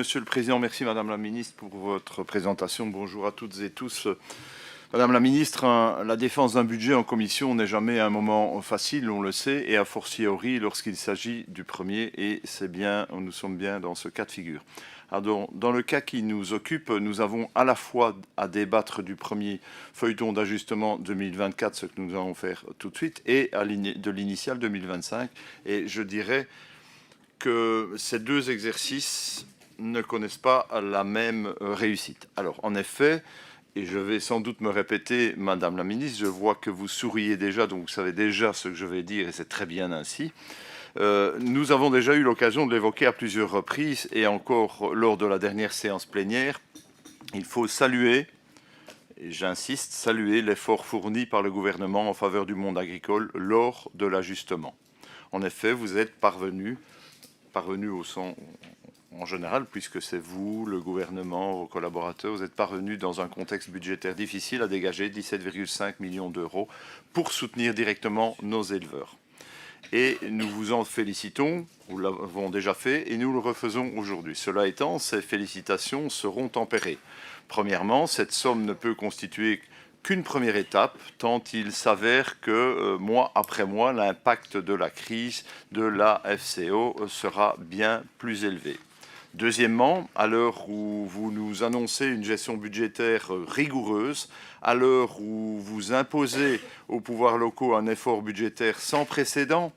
Monsieur le Président, merci Madame la Ministre pour votre présentation. Bonjour à toutes et tous. Madame la Ministre, la défense d'un budget en commission n'est jamais un moment facile, on le sait, et a fortiori lorsqu'il s'agit du premier, et c'est bien, nous sommes bien dans ce cas de figure. Alors, dans le cas qui nous occupe, nous avons à la fois à débattre du premier feuilleton d'ajustement 2024, ce que nous allons faire tout de suite, et de l'initial 2025. Et je dirais que ces deux exercices ne connaissent pas la même réussite. Alors, en effet, et je vais sans doute me répéter, Madame la Ministre, je vois que vous souriez déjà, donc vous savez déjà ce que je vais dire, et c'est très bien ainsi. Nous avons déjà eu l'occasion de l'évoquer à plusieurs reprises, et encore lors de la dernière séance plénière. Il faut saluer, et j'insiste, saluer l'effort fourni par le gouvernement en faveur du monde agricole lors de l'ajustement. En effet, vous êtes parvenu au sens en général, puisque c'est vous, le gouvernement, vos collaborateurs, vous êtes parvenus dans un contexte budgétaire difficile à dégager 17,5 millions d'euros pour soutenir directement nos éleveurs. Et nous vous en félicitons, nous l'avons déjà fait et nous le refaisons aujourd'hui. Cela étant, ces félicitations seront tempérées. Premièrement, cette somme ne peut constituer qu'une première étape, tant il s'avère que mois après mois, l'impact de la crise de la FCO sera bien plus élevé. Deuxièmement, à l'heure où vous nous annoncez une gestion budgétaire rigoureuse, à l'heure où vous imposez aux pouvoirs locaux un effort budgétaire sans précédent,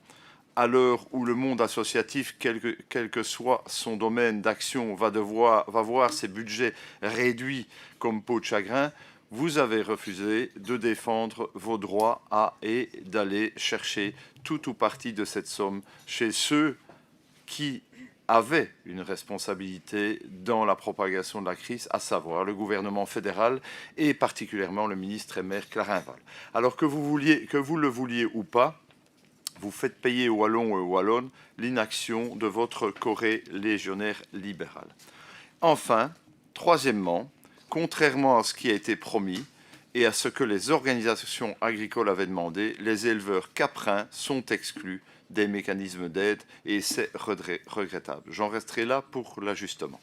à l'heure où le monde associatif, quel que soit son domaine d'action, va voir ses budgets réduits comme peau de chagrin, vous avez refusé de défendre vos droits et d'aller chercher tout ou partie de cette somme chez ceux qui avait une responsabilité dans la propagation de la crise, à savoir le gouvernement fédéral et particulièrement le ministre et maire Clarinval. Alors que vous le vouliez ou pas, vous faites payer aux Wallons et aux Wallonnes l'inaction de votre Corée légionnaire libérale. Enfin, troisièmement, contrairement à ce qui a été promis et à ce que les organisations agricoles avaient demandé, les éleveurs caprins sont exclus des mécanismes d'aide et c'est regrettable. J'en resterai là pour l'ajustement.